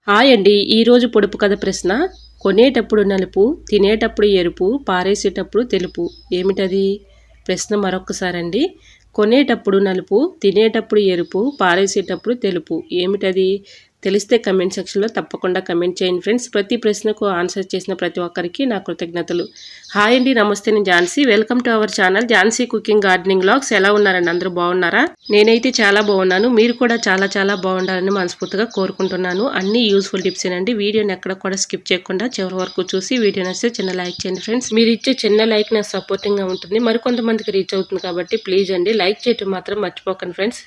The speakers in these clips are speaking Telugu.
హాయ్ అండి. ఈరోజు పొడుపు కథ ప్రశ్న. కొనేటప్పుడు నలుపు, తినేటప్పుడు ఎరుపు, పారేసేటప్పుడు తెలుపు. ఏమిటది? ప్రశ్న మరొక్కసారండి. కొనేటప్పుడు నలుపు, తినేటప్పుడు ఎరుపు, పారేసేటప్పుడు తెలుపు. ఏమిటది? తెలిస్తే కమెంట్ సెక్షన్లో తప్పకుండా కమెంట్ చేయండి ఫ్రెండ్స్. ప్రతి ప్రశ్నకు ఆన్సర్ చేసిన ప్రతి ఒక్కరికి నా కృతజ్ఞతలు. హాయ్ అండి, నమస్తే, నేను Jhansi. Welcome to our channel Jhansi cooking gardening vlogs. ఎలా ఉన్నారండి? అందరూ బాగున్నారా? నేనైతే చాలా బాగున్నాను. మీరు కూడా చాలా చాలా బాగుండాలని మనస్ఫూర్తిగా కోరుకుంటున్నాను. అన్ని యూస్ఫుల్ టిప్స్ ఏనండి. వీడియోని ఎక్కడ కూడా స్కిప్ చేయకుండా చివరి వరకు చూసి వీడియో నచ్చితే చిన్న లైక్ చేయండి ఫ్రెండ్స్. మీరు ఇచ్చే చిన్న లైక్ నాకు సపోర్టింగ్గా ఉంటుంది. మరికొంతమందికి రీచ్ అవుతుంది కాబట్టి ప్లీజ్ అండి లైక్ చేయటం మాత్రం మర్చిపోకండి ఫ్రెండ్స్.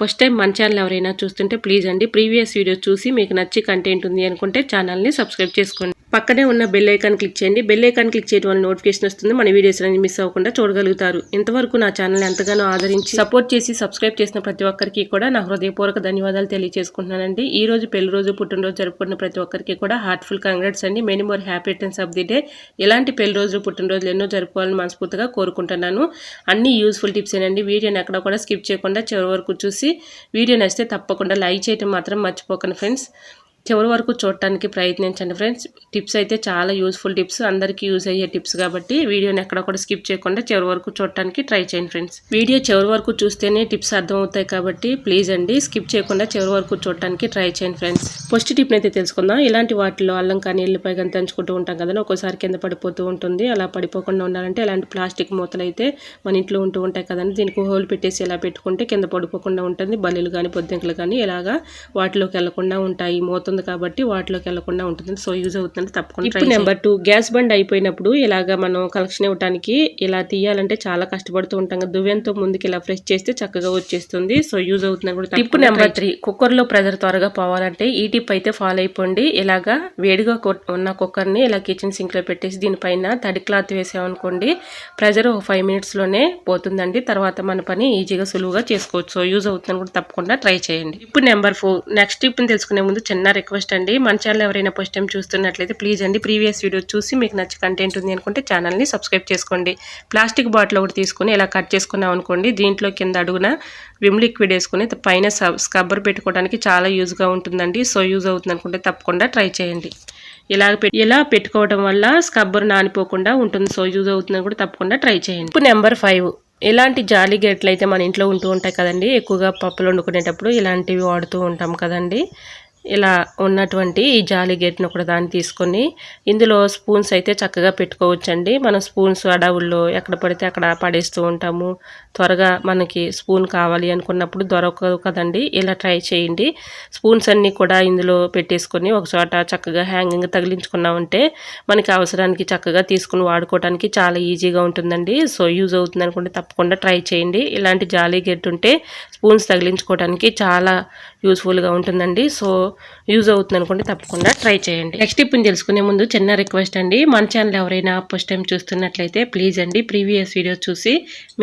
ఫస్ట్ టైం మన ఛానల్ ఎవరైనా చూస్తుంటే ప్లీజ్ అండి ప్రీవియస్ వీడియోస్ చూసి మీకు నచ్చి కంటెంట్ ఉంది అనుకుంటే ఛానల్ని సబ్స్క్రైబ్ చేసుకోండి. పక్కనే ఉన్న బెల్ ఐకాన్ క్లిక్ చేయండి. బెల్ ఐకాన్ క్లిక్ చేయడం వల్ల నోటిఫికేషన్ వస్తుంది. మన వీడియోస్ అనేది మిస్ అవ్వకుండా చూడగలుగుతారు. ఇంతవరకు నా ఛానల్ ఎంతగానో ఆదరించి సపోర్ట్ చేసి సబ్స్క్రైబ్ చేసిన ప్రతి ఒక్కరికి కూడా నా హృదయపూర్వక ధన్యవాదాలు తెలియజేసుకుంటున్నానండి. ఈ రోజు పెళ్లి రోజు, పుట్టినరోజు జరుపుకున్న ప్రతి ఒక్కరికి కూడా హార్ట్ఫుల్ కంగ్రాట్స్ అండి. Many more happy returns of the day. ఇలాంటి పెళ్లి రోజులు, పుట్టినరోజులు ఎన్నో జరుపుకోవాలని మనస్ఫూర్తిగా కోరుకుంటున్నాను. అన్ని యూస్ఫుల్ టిప్స్ ఏనండి. వీడియోని ఎక్కడ కూడా స్కిప్ చేయకుండా చివరి వరకు చూసి వీడియో నచ్చితే తప్పకుండా లైక్ చేయడం మాత్రం మర్చిపోకండి ఫ్రెండ్స్. చివరి వరకు చూడటానికి ప్రయత్నించండి ఫ్రెండ్స్. టిప్స్ అయితే చాలా యూస్ఫుల్ టిప్స్, అందరికీ యూజ్ అయ్యే టిప్స్ కాబట్టి వీడియోని ఎక్కడ కూడా స్కిప్ చేయకుండా చివరి వరకు చూడటానికి ట్రై చేయండి ఫ్రెండ్స్. వీడియో చివరి వరకు చూస్తేనే టిప్స్ అర్థం అవుతాయి కాబట్టి ప్లీజ్ అండి స్కిప్ చేయకుండా చివరి వరకు చూడటానికి ట్రై చేయండి ఫ్రెండ్స్. ఫస్ట్ టిప్ అయితే తెలుసుకుందాం. ఇలాంటి వాటిలో అల్లం కానీ ఎల్లిపాయ కానీ దంచుకుంటూ ఉంటాం కదా, ఒక్కోసారి కింద పడిపోతూ ఉంటుంది. అలా పడిపోకుండా ఉండాలంటే ఇలాంటి ప్లాస్టిక్ మూతలు అయితే మన ఇంట్లో ఉంటూ ఉంటాయి కదండి, దీనికి హోల్ పెట్టేసి ఇలా పెట్టుకుంటే కింద పడిపోకుండా ఉంటుంది. బల్లీలు కానీ పొద్దుంకలు కానీ ఇలాగా వాటిలోకి వెళ్లకుండా ఉంటాయి. మూత కాబట్టి వాటిలోకి వెళ్లకుండా ఉంటుంది. సో యూజ్ అవుతుంది తప్పకుండా. టిప్ నెంబర్ 2, గ్యాస్ బండ్ అయిపోయినప్పుడు ఇలాగా మనం కలెక్షన్ ఇవ్వడానికి ఇలా తీయాలంటే చాలా కష్టపడుతూ ఉంటాం కదా, దువ్వెంతో ముందుకి ఇలా ఫ్రెష్ చేస్తే చక్కగా వచ్చేస్తుంది. సో యూజ్ అవుతుంది కూడా. టిప్ నెంబర్ 3, కుక్కర్లో ప్రెజర్ త్వరగా పోవాలంటే ఈ టిప్ అయితే ఫాలో అయిపోండి. ఇలాగా వేడిగా ఉన్న కుక్కర్ని ఇలా కిచెన్ సింక్ లో పెట్టేసి దీనిపైన తడి క్లాత్ వేసామనుకోండి, ప్రెజర్ 5 minutesలోనే పోతుందండి. తర్వాత మన పని ఈజీగా సులువుగా చేసుకోవచ్చు. సో యూజ్ అవుతుందని కూడా తప్పకుండా ట్రై చేయండి. టిప్ నెంబర్ 4, నెక్స్ట్ టిప్ని తెలుసుకునే ముందు చిన్న రిక్వెస్ట్ అండి. మన ఛానల్ ఎవరైనా ఫస్ట్ టైం చూస్తున్నట్లయితే ప్లీజ్ అండి ప్రీవియస్ వీడియో చూసి మీకు నచ్చి కంటెంట్ ఉంది అనుకుంటే ఛానల్ని సబ్స్క్రైబ్ చేసుకోండి. ప్లాస్టిక్ బాటిల్ ఒకటి తీసుకుని ఇలా కట్ చేసుకున్నాం అనుకోండి, దీంట్లో కింద అడుగున విమ్ లిక్విడ్ వేసుకుని పైన స్క్రబ్బర్ పెట్టుకోవడానికి చాలా యూజ్గా ఉంటుందండి. సో యూజ్ అవుతుంది అనుకుంటే తప్పకుండా ట్రై చేయండి. ఇలా పెట్టుకోవడం వల్ల స్క్రబ్బర్ నానిపోకుండా ఉంటుంది. సో యూజ్ అవుతుందని కూడా తప్పకుండా ట్రై చేయండి. ఇప్పుడు నెంబర్ 5, ఇలాంటి జాలి గేట్లు అయితే మన ఇంట్లో ఉంటూ ఉంటాయి కదండి, ఎక్కువగా పప్పులు వండుకునేటప్పుడు ఇలాంటివి వాడుతూ ఉంటాం కదండి. ఇలా ఉన్నటువంటి ఈ జాలి గేట్ను కూడా దాన్ని తీసుకొని ఇందులో స్పూన్స్ అయితే చక్కగా పెట్టుకోవచ్చండి. మనం స్పూన్స్ అడవుల్లో ఎక్కడ పడితే అక్కడ పడేస్తూ ఉంటాము. త్వరగా మనకి స్పూన్ కావాలి అనుకున్నప్పుడు దొరకదు కదండి, ఇలా ట్రై చేయండి. స్పూన్స్ అన్నీ కూడా ఇందులో పెట్టేసుకొని ఒక చోట చక్కగా హ్యాంగింగ్ తగిలించుకున్నామంటే మనకి అవసరానికి చక్కగా తీసుకుని వాడుకోవడానికి చాలా ఈజీగా ఉంటుందండి. సో యూజ్ అవుతుంది అనుకుంటే తప్పకుండా ట్రై చేయండి. ఇలాంటి జాలి గేట్ ఉంటే స్పూన్స్ తగిలించుకోవడానికి చాలా యూస్ఫుల్గా ఉంటుందండి. సో యూజ్ అవుతుంది అనుకుంటే తప్పకుండా ట్రై చేయండి. నెక్స్ట్ టిప్ని తెలుసుకునే ముందు చిన్న రిక్వెస్ట్ అండి, మన ఛానల్ ఎవరైనా ఫస్ట్ టైం చూస్తున్నట్లయితే ప్లీజ్ అండి ప్రీవియస్ వీడియోస్ చూసి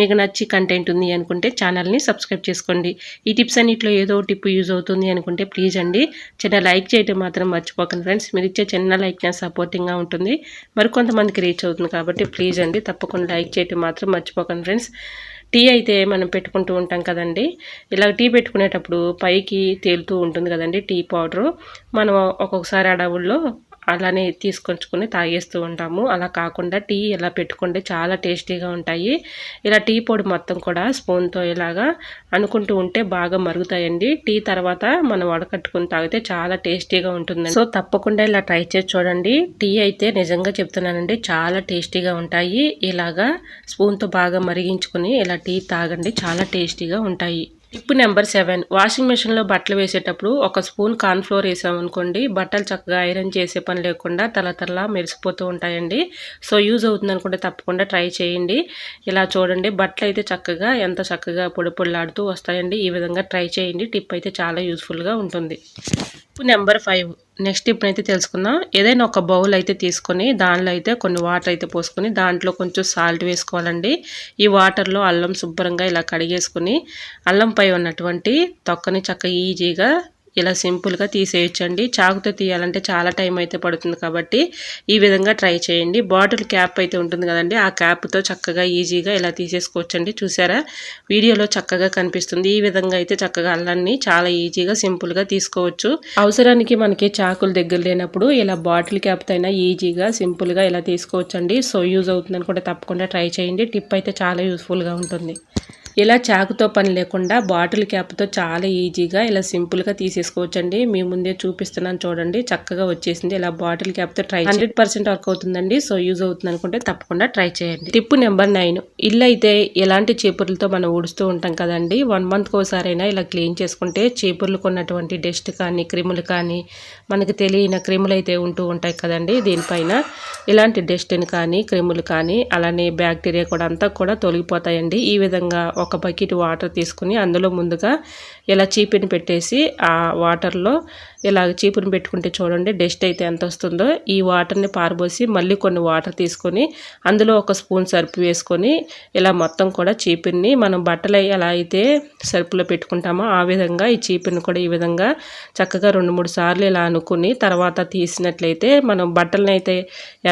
మీకు నచ్చి కంటెంట్ ఉంది అనుకుంటే ఛానల్ని సబ్స్క్రైబ్ చేసుకోండి. ఈ టిప్స్ అన్నింటిలో ఏదో టిప్ యూజ్ అవుతుంది అనుకుంటే ప్లీజ్ అండి చిన్న లైక్ చేయడం మాత్రం మర్చిపోకండి ఫ్రెండ్స్. మీరు ఇచ్చే చిన్న లైక్ నా సపోర్టింగ్గా ఉంటుంది, మరికొంతమందికి రీచ్ అవుతుంది కాబట్టి ప్లీజ్ అండి తప్పకుండా లైక్ చేయడం మాత్రం మర్చిపోకండి ఫ్రెండ్స్. టీ అయితే మనం పెట్టుకుంటూ ఉంటాం కదండి, ఇలా టీ పెట్టుకునేటప్పుడు పైకి తేలుతూ ఉంటుంది కదండి టీ పౌడరు. మనం ఒక్కొక్కసారి అడవుల్లో అలానే తీసుకొచ్చుకొని తాగేస్తూ ఉంటాము. అలా కాకుండా టీ ఇలా పెట్టుకుంటే చాలా టేస్టీగా ఉంటాయి. ఇలా టీ పొడి మొత్తం కూడా స్పూన్తో ఇలాగా అనుకుంటూ ఉంటే బాగా మరుగుతాయండి. టీ తర్వాత మనం వడకట్టుకుని తాగితే చాలా టేస్టీగా ఉంటుంది. సో తప్పకుండా ఇలా ట్రై చేసి చూడండి. టీ అయితే నిజంగా చెప్తున్నానండి చాలా టేస్టీగా ఉంటాయి. ఇలాగా స్పూన్తో బాగా మరిగించుకుని ఇలా టీ తాగండి, చాలా టేస్టీగా ఉంటాయి. టిప్ నెంబర్ 7, వాషింగ్ మెషిన్లో బట్టలు వేసేటప్పుడు ఒక స్పూన్ కార్న్ఫ్లోర్ వేసామనుకోండి, బట్టలు చక్కగా ఐరన్ చేసే పని లేకుండా తలతలా మెరిసిపోతూ ఉంటాయండి. సో యూజ్ అవుతుంది అనుకుంటే తప్పకుండా ట్రై చేయండి. ఇలా చూడండి బట్టలు అయితే చక్కగా ఎంత చక్కగా పొడి పొడిలాడుతూ వస్తాయండి. ఈ విధంగా ట్రై చేయండి. టిప్ అయితే చాలా యూస్ఫుల్గా ఉంటుంది. టిప్ నెంబర్ 5, నెక్స్ట్ టిప్ అయితే తెలుసుకుందాం. ఏదైనా ఒక బౌల్ అయితే తీసుకొని దానిలో అయితే కొన్ని వాటర్ అయితే పోసుకొని దాంట్లో కొంచెం సాల్ట్ వేసుకోవాలండి. ఈ వాటర్లో అల్లం శుభ్రంగా ఇలా కడిగేసుకుని అల్లంపై ఉన్నటువంటి తొక్కని చక్కగా ఈజీగా ఇలా సింపుల్గా తీసేయచ్చండి. చాకుతో తీయాలంటే చాలా టైం అయితే పడుతుంది కాబట్టి ఈ విధంగా ట్రై చేయండి. బాటిల్ క్యాప్ అయితే ఉంటుంది కదండి, ఆ క్యాప్తో చక్కగా ఈజీగా ఇలా తీసేసుకోవచ్చండి. చూసారా, వీడియోలో చక్కగా కనిపిస్తుంది. ఈ విధంగా అయితే చక్కగా అల్లాన్ని చాలా ఈజీగా సింపుల్గా తీసుకోవచ్చు. అవసరానికి మనకి చాకులు దగ్గర లేనప్పుడు ఇలా బాటిల్ క్యాప్తో అయినా ఈజీగా సింపుల్గా ఇలా తీసుకోవచ్చండి. సో యూజ్ అవుతుంది అనుకుంటే తప్పకుండా ట్రై చేయండి. టిప్ అయితే చాలా యూస్ఫుల్గా ఉంటుంది. ఇలా చాకుతో పని లేకుండా బాటిల్ క్యాప్తో చాలా ఈజీగా ఇలా సింపుల్గా తీసేసుకోవచ్చండి. మీ ముందే చూపిస్తున్నాను చూడండి, చక్కగా వచ్చేసింది. ఇలా బాటిల్ క్యాప్తో ట్రై 100% వర్క్ అవుతుందండి. సో యూజ్ అవుతుంది అనుకుంటే తప్పకుండా ట్రై చేయండి. టిప్ నెంబర్ 9, ఇల్లు అయితే ఎలాంటి చీపుర్లతో మనం ఊడుస్తూ ఉంటాం కదండి. 1 మంత్కి ఒకసారైనా ఇలా క్లీన్ చేసుకుంటే చీపుర్లకు ఉన్నటువంటి డస్ట్ కానీ క్రిములు కానీ మనకి తెలియని క్రిములు అయితే ఉంటూ ఉంటాయి కదండి. దీనిపైన ఇలాంటి డస్ట్ని కానీ క్రిములు కానీ అలానే బ్యాక్టీరియా కూడా అంతా కూడా తొలగిపోతాయండి. ఈ విధంగా ఒక బకెట్ వాటర్ తీసుకుని అందులో ముందుగా ఇలా చీపుని పెట్టేసి ఆ వాటర్లో ఇలా చీపుని పెట్టుకుంటే చూడండి డస్ట్ అయితే ఎంత వస్తుందో. ఈ వాటర్ని పారబోసి మళ్ళీ కొన్ని వాటర్ తీసుకొని అందులో ఒక స్పూన్ సర్ఫ్ వేసుకొని ఇలా మొత్తం కూడా చీపుని మనం బట్టలు ఎలా అయితే సర్ఫ్లో పెట్టుకుంటామో ఆ విధంగా ఈ చీపుని కూడా ఈ విధంగా చక్కగా 2-3 సార్లు ఇలా అనుకుని తర్వాత తీసినట్లయితే మనం బట్టలను అయితే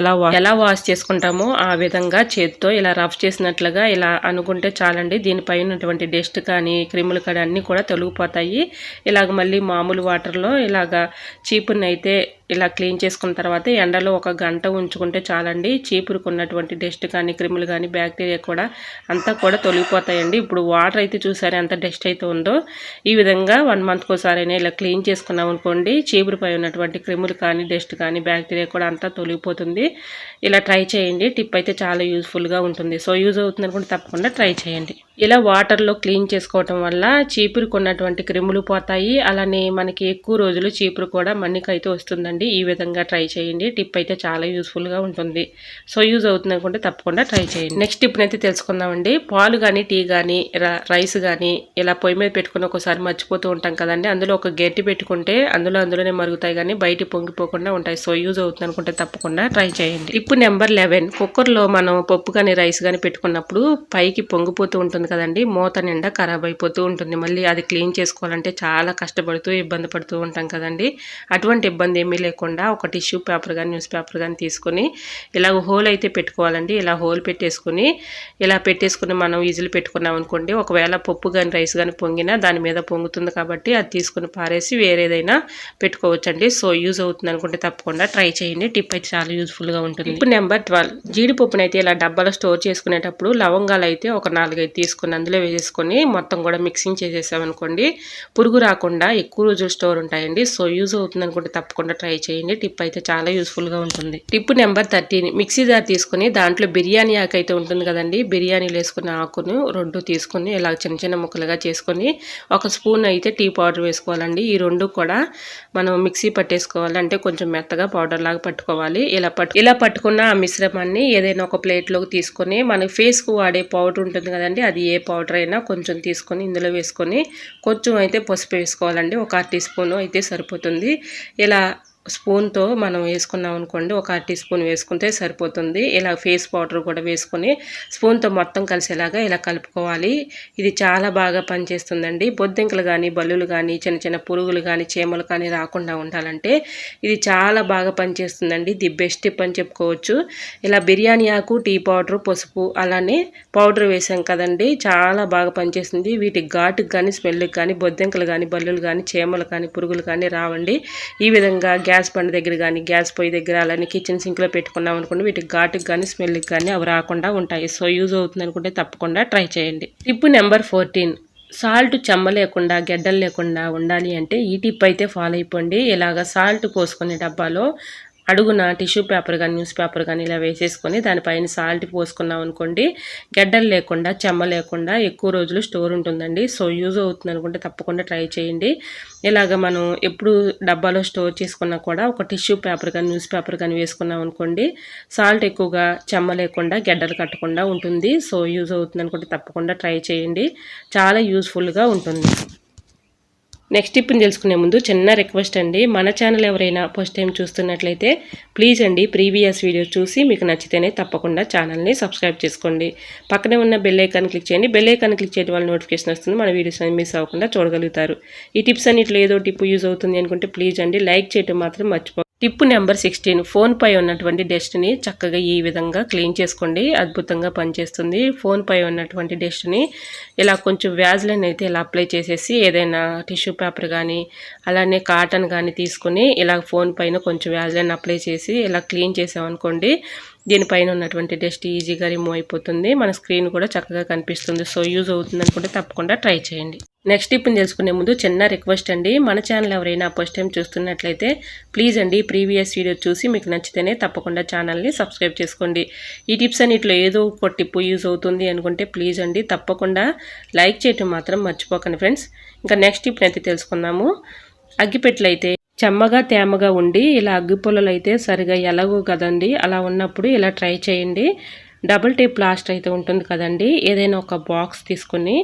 ఎలా వాష్ చేసుకుంటామో ఆ విధంగా చేతితో ఇలా రఫ్ చేసినట్లుగా ఇలా అనుకుంటే చాలండి. దీనిపైన ఉన్నటువంటి డస్ట్ కానీ క్రిములు కానీ అన్నీ కూడా తొలగిపోతాయి. ఇలాగ మళ్ళీ మామూలు వాటర్లో ఇలాగా చీపుని అయితే ఇలా క్లీన్ చేసుకున్న తర్వాత ఎండలో 1 గంట ఉంచుకుంటే చాలండి. చీపురుకు ఉన్నటువంటి డస్ట్ కానీ క్రిములు కానీ బ్యాక్టీరియా కూడా అంతా కూడా తొలగిపోతాయండి. ఇప్పుడు వాటర్ అయితే చూసారా ఎంత డస్ట్ అయితే ఉందో. ఈ విధంగా 1 మంత్కి ఒకసారైనా ఇలా క్లీన్ చేసుకున్నాం అనుకోండి, చీపురుపై ఉన్నటువంటి క్రిములు కానీ డస్ట్ కానీ బ్యాక్టీరియా కూడా అంతా తొలగిపోతుంది. ఇలా ట్రై చేయండి. టిప్ అయితే చాలా యూస్ఫుల్గా ఉంటుంది. సో యూజ్ అవుతుంది అనుకుంటే తప్పకుండా ట్రై చేయండి. ఇలా వాటర్లో క్లీన్ చేసుకోవటం వల్ల చీపురుకు ఉన్నటువంటి క్రిములు పోతాయి. అలానే మనకి ఎక్కువ రోజులు చీపురు కూడా మన్నికైతే వస్తుందండి. ఈ విధంగా ట్రై చేయండి. టిప్ అయితే చాలా యూస్ఫుల్గా ఉంటుంది. సో యూజ్ అవుతుంది అనుకుంటే తప్పకుండా ట్రై చేయండి. నెక్స్ట్ టిప్ అయితే తెలుసుకుందామండి. పాలు కానీ టీ కానీ రైస్ కానీ ఇలా పొయ్యి మీద పెట్టుకుని ఒకసారి మర్చిపోతూ ఉంటాం కదండి. అందులో ఒక గట్టి పెట్టుకుంటే అందులోనే మరుగుతాయి కానీ బయట పొంగిపోకుండా ఉంటాయి. సో యూజ్ అవుతుంది అనుకుంటే తప్పకుండా ట్రై చేయండి. టిప్ నెంబర్ 11, కుక్కర్లో మనం పప్పు కానీ రైస్ కానీ పెట్టుకున్నప్పుడు పైకి పొంగిపోతూ ఉంటుంది కదండి, మూత నిండా ఖరాబ్ అయిపోతూ ఉంటుంది. మళ్ళీ అది క్లీన్ చేసుకోవాలంటే చాలా కష్టపడుతూ ఇబ్బంది పడుతూ ఉంటాం కదండి. అటువంటి ఇబ్బంది ఏమీ లేకుండా ఒక టిష్యూ పేపర్ కానీ న్యూస్ పేపర్ కానీ తీసుకొని ఇలా హోల్ అయితే పెట్టుకోవాలండి. ఇలా హోల్ పెట్టేసుకుని మనం ఈజీలు పెట్టుకున్నాం అనుకోండి, ఒకవేళ పప్పు కానీ రైస్ కానీ పొంగినా దాని మీద పొంగుతుంది కాబట్టి అది తీసుకుని పారేసి వేరేదైనా పెట్టుకోవచ్చండి. సో యూజ్ అవుతుంది అనుకుంటే తప్పకుండా ట్రై చేయండి. టిప్ అయితే చాలా యూస్ఫుల్గా ఉంటుంది. టిప్ నెంబర్ 12, జీడిపప్పును అయితే ఇలా డబ్బాలో స్టోర్ చేసుకునేటప్పుడు లవంగాలు అయితే ఒక 4-5 తీసుకుని అందులో వేసేసుకొని మొత్తం కూడా మిక్సింగ్ చేసేసామనుకోండి, పురుగు రాకుండా ఎక్కువ రోజులు స్టోర్ ఉంటాయండి. సో యూజ్ అవుతుంది అనుకుంటే తప్పకుండా ట్రై చేయండి. టిప్ అయితే చాలా యూస్ఫుల్గా ఉంటుంది. టిప్ నెంబర్ 13, మిక్సీ జార్ తీసుకుని దాంట్లో బిర్యానీ ఆకు అయితే ఉంటుంది కదండి, బిర్యానీలు వేసుకున్న ఆకును 2 తీసుకుని ఇలా చిన్న చిన్న ముక్కలుగా చేసుకొని 1 స్పూన్ అయితే టీ పౌడర్ వేసుకోవాలండి. ఈ 2 కూడా మనం మిక్సీ పట్టేసుకోవాలి, అంటే కొంచెం మెత్తగా పౌడర్ లాగా పట్టుకోవాలి. ఇలా పట్టుకున్న ఆ మిశ్రమాన్ని ఏదైనా ఒక ప్లేట్లోకి తీసుకొని మన ఫేస్కు వాడే పౌడర్ ఉంటుంది కదండి, అది ఏ పౌడర్ అయినా కొంచెం తీసుకొని ఇందులో వేసుకొని కొంచెం అయితే పసుపు వేసుకోవాలండి. ఒక 1 టీ స్పూన్ అయితే సరిపోతుంది. ఇలా స్పూన్తో మనం వేసుకున్నాం అనుకోండి, ఒక 1 టీ స్పూన్ వేసుకుంటే సరిపోతుంది. ఇలా ఫేస్ పౌడర్ కూడా వేసుకొని స్పూన్తో మొత్తం కలిసేలాగా ఇలా కలుపుకోవాలి. ఇది చాలా బాగా పనిచేస్తుందండి. బొద్దింకలు కానీ బల్లులు కానీ చిన్న చిన్న పురుగులు కానీ చీమలు కానీ రాకుండా ఉండాలంటే ఇది చాలా బాగా పనిచేస్తుందండి. ది బెస్ట్ టిప్ అని చెప్పుకోవచ్చు. ఇలా బిర్యానీ ఆకు, టీ పౌడర్, పసుపు అలానే పౌడర్ వేసాం కదండి, చాలా బాగా పనిచేస్తుంది. వీటి ఘాటుకు కానీ స్మెల్కి కానీ బొద్దింకలు కానీ బల్లులు కానీ చీమలు కానీ పురుగులు కానీ రావండి. ఈ విధంగా గ్యాస్ బండ దగ్గర కానీ గ్యాస్ పొయ్యి దగ్గర అలానే కిచెన్ సింక్లో పెట్టుకున్నాం అనుకోండి, వీటికి ఘాటుకి కానీ స్మెల్కి కానీ అవి రాకుండా ఉంటాయి. సో యూజ్ అవుతుంది అనుకుంటే తప్పకుండా ట్రై చేయండి. టిప్ నెంబర్ 14, సాల్ట్ చెమ్మ లేకుండా గెడ్డలు లేకుండా ఉండాలి అంటే ఈ టిప్ అయితే ఫాలో అయిపోండి. ఇలాగ సాల్ట్ పోసుకునే డబ్బాలో అడుగున టిష్యూ పేపర్ కానీ న్యూస్ పేపర్ కానీ ఇలా వేసేసుకొని దానిపైన సాల్ట్ పోసుకున్నాం అనుకోండి, గడ్డలు లేకుండా చెమ్మ లేకుండా ఎక్కువ రోజులు స్టోర్ ఉంటుందండి. సో యూజ్ అవుతుంది అనుకుంటే తప్పకుండా ట్రై చేయండి. ఇలాగ మనం ఎప్పుడు డబ్బాలో స్టోర్ చేసుకున్నా కూడా ఒక టిష్యూ పేపర్ కానీ న్యూస్ పేపర్ కానీ వేసుకున్నాం అనుకోండి, సాల్ట్ ఎక్కువగా చెమ్మ లేకుండా గడ్డలు కట్టకుండా ఉంటుంది. సో యూజ్ అవుతుంది అనుకుంటే తప్పకుండా ట్రై చేయండి. చాలా యూస్ఫుల్గా ఉంటుంది. నెక్స్ట్ టిప్ని తెలుసుకునే ముందు చిన్న రిక్వెస్ట్ అండి, మన ఛానల్ ఎవరైనా ఫస్ట్ టైం చూస్తున్నట్లయితే ప్లీజ్ అండి ప్రీవియస్ వీడియో చూసి మీకు నచ్చితేనే తప్పకుండా ఛానల్ని సబ్స్క్రైబ్ చేసుకోండి. పక్కనే ఉన్న బెల్ ఐకాన్ క్లిక్ చేయండి. బెల్ ఐకాన్ క్లిక్ చేయడం వల్ల నోటిఫికేషన్ వస్తుంది, మన వీడియోస్ అన్ని మిస్ అవ్వకుండా చూడగలుగుతారు. ఈ టిప్స్ అన్నిట్లో ఏదో టిప్ యూజ్ అవుతుంది అనుకుంటే ప్లీజ్ అండి లైక్ చేయడం మాత్రం మర్చిపో. టిప్ నెంబర్ 16, ఫోన్పై ఉన్నటువంటి డస్ట్ని చక్కగా ఈ విధంగా క్లీన్ చేసుకోండి. అద్భుతంగా పనిచేస్తుంది. ఫోన్పై ఉన్నటువంటి డస్ట్ని ఇలా కొంచెం వ్యాజ్లైన్ అయితే ఇలా అప్లై చేసేసి ఏదైనా టిష్యూ పేపర్ కానీ అలానే కాటన్ కానీ తీసుకుని ఇలా ఫోన్ పైన కొంచెం వ్యాజ్లైన్ అప్లై చేసి ఇలా క్లీన్ చేసామనుకోండి, దీనిపైన ఉన్నటువంటి డస్ట్ ఈజీగా రిమూవ్ అయిపోతుంది. మన స్క్రీన్ కూడా చక్కగా కనిపిస్తుంది. సో యూజ్ అవుతుంది అనుకుంటే తప్పకుండా ట్రై చేయండి. నెక్స్ట్ టిప్ని తెలుసుకునే ముందు చిన్న రిక్వెస్ట్ అండి, మన ఛానల్ ఎవరైనా ఫస్ట్ టైం చూస్తున్నట్లయితే ప్లీజ్ అండి ప్రీవియస్ వీడియో చూసి మీకు నచ్చితేనే తప్పకుండా ఛానల్ని సబ్స్క్రైబ్ చేసుకోండి. ఈ టిప్స్ అన్నిట్లో ఏదో ఒక టిప్ యూజ్ అవుతుంది అనుకుంటే ప్లీజ్ అండి తప్పకుండా లైక్ చేయటం మాత్రం మర్చిపోకండి ఫ్రెండ్స్. ఇంకా నెక్స్ట్ టిప్ని అయితే తెలుసుకుందాము. అగ్గిపెట్టెలు అయితే చెమ్మగా తేమగా ఉండి ఇలా అగ్గిపుల్లలు అయితే సరిగా ఎలాగో కదండి, అలా ఉన్నప్పుడు ఇలా ట్రై చేయండి. డబుల్ టేప్ ప్లాస్టర్ అయితే ఉంటుంది కదండి, ఏదైనా ఒక బాక్స్ తీసుకొని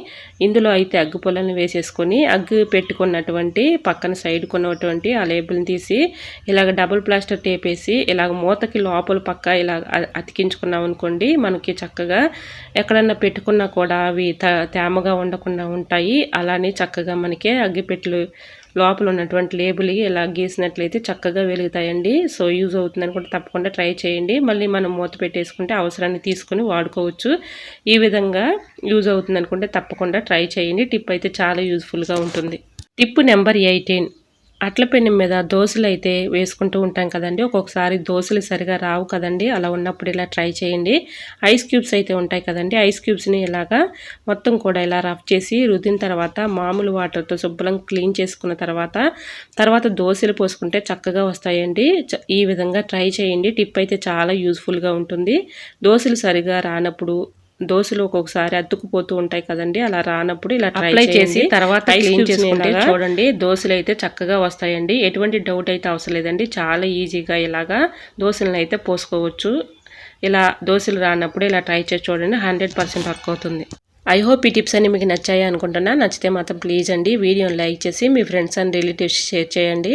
ఇందులో అయితే అగ్గిపుల్లలను వేసేసుకొని అగ్గి పెట్టుకున్నటువంటి పక్కన సైడ్ కొన్నటువంటి ఆ లేబుల్ని తీసి ఇలాగ డబుల్ ప్లాస్టర్ టేప్ వేసి ఇలాగ మూతకి లోపల పక్క ఇలా అతికించుకున్నాం అనుకోండి, మనకి చక్కగా ఎక్కడన్నా పెట్టుకున్నా కూడా అవి తేమగా ఉండకుండా ఉంటాయి. అలానే చక్కగా మనకి అగ్గిపెట్టెలు లోపల ఉన్నటువంటి లేబుల్ ఇలా గీసినట్లయితే చక్కగా వెలుగుతాయండి. సో యూజ్ అవుతుందని కూడా తప్పకుండా ట్రై చేయండి. మళ్ళీ మనం మూత పెట్టేసుకుంటే అవసరాన్ని తీసుకుని వాడుకోవచ్చు. ఈ విధంగా యూజ్ అవుతుంది అనుకుంటే తప్పకుండా ట్రై చేయండి. టిప్ అయితే చాలా యూజ్ఫుల్గా ఉంటుంది. టిప్ నెంబర్ 18, అట్ల పెనం మీద దోశలు అయితే వేసుకుంటూ ఉంటాం కదండి, ఒక్కొక్కసారి దోశలు సరిగా రావు కదండి, అలా ఉన్నప్పుడు ఇలా ట్రై చేయండి. ఐస్ క్యూబ్స్ అయితే ఉంటాయి కదండి, ఐస్ క్యూబ్స్ని ఇలాగా మొత్తం కూడా ఇలా రఫ్ చేసి రుద్దిన తర్వాత మామూలు వాటర్తో శుభ్రంగా క్లీన్ చేసుకున్న తర్వాత దోశలు పోసుకుంటే చక్కగా వస్తాయండి. ఈ విధంగా ట్రై చేయండి. టిప్ అయితే చాలా యూజ్ఫుల్గా ఉంటుంది. దోశలు సరిగా రానప్పుడు, దోశలు ఒక్కొక్కసారి అతుక్కుపోతూ ఉంటాయి కదండి, అలా రానప్పుడు ఇలా అప్లై చేసి తర్వాత క్లీన్ చేసుకుంటే చూడండి దోశలు అయితే చక్కగా వస్తాయండి. ఎటువంటి డౌట్ అయితే అవసరం లేదండి, చాలా ఈజీగా ఇలాగా దోశలను అయితే పోసుకోవచ్చు. ఇలా దోశలు రానప్పుడు ఇలా ట్రై చేసి చూడండి, 100% వర్క్ అవుతుంది. ఐ హోప్ ఈ టిప్స్ అన్ని మీకు నచ్చాయి అనుకుంటున్నా. నచ్చితే మాత్రం ప్లీజ్ అండి వీడియోని లైక్ చేసి మీ ఫ్రెండ్స్ అండ్ రిలేటివ్స్ షేర్ చేయండి.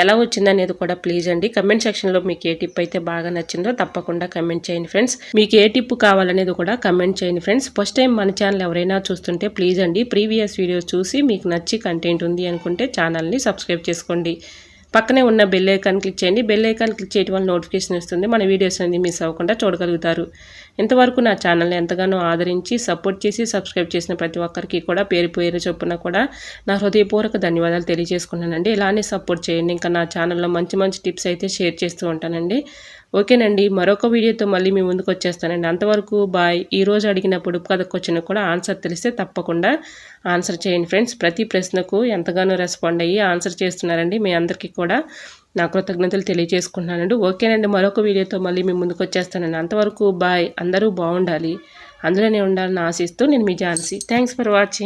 ఎలా వచ్చిందనేది కూడా ప్లీజ్ అండి కమెంట్ సెక్షన్లో మీకు ఏ టిప్ అయితే బాగా నచ్చిందో తప్పకుండా కమెంట్ చేయండి ఫ్రెండ్స్. మీకు ఏ టిప్ కావాలనేది కూడా కమెంట్ చేయండి ఫ్రెండ్స్. ఫస్ట్ టైం మన ఛానల్ ఎవరైనా చూస్తుంటే ప్లీజ్ అండి ప్రీవియస్ వీడియోస్ చూసి మీకు నచ్చి కంటెంట్ ఉంది అనుకుంటే ఛానల్ని సబ్స్క్రైబ్ చేసుకోండి. పక్కనే ఉన్న బెల్ ఐకాన్ క్లిక్ చేయండి. బెల్ ఐకాన్ క్లిక్ చేయడం వల్ల నోటిఫికేషన్ వస్తుంది, మన వీడియోస్ అనేది మిస్ అవ్వకుండా చూడగలుగుతారు. ఇంతవరకు నా ఛానల్ని ఎంతగానో ఆదరించి సపోర్ట్ చేసి సబ్స్క్రైబ్ చేసిన ప్రతి ఒక్కరికి కూడా పేరు చొప్పున కూడా నా హృదయపూర్వక ధన్యవాదాలు తెలియజేసుకున్నానండి. ఇలానే సపోర్ట్ చేయండి. ఇంకా నా ఛానల్లో మంచి టిప్స్ అయితే షేర్ చేస్తూ ఉంటానండి. ఓకేనండి, మరొక వీడియోతో మళ్ళీ మీ ముందుకు వచ్చేస్తానండి. అంతవరకు బాయ్. ఈరోజు అడిగిన పొడుపు కథ క్వశ్చన్ కూడా ఆన్సర్ తెలిస్తే తప్పకుండా ఆన్సర్ చేయండి ఫ్రెండ్స్. ప్రతి ప్రశ్నకు ఎంతగానో రెస్పాండ్ అయ్యి ఆన్సర్ చేస్తున్నారండి. మీ అందరికీ కూడా నా కృతజ్ఞతలు తెలియజేసుకుంటున్నానండి. ఓకేనండి, మరొక వీడియోతో మళ్ళీ మీ ముందుకు వచ్చేస్తానండి. అంతవరకు బాయ్. అందరూ బాగుండాలి, అందులోనే ఉండాలని ఆశిస్తూ నేను మీ ఝాన్సీ. Thanks for watching.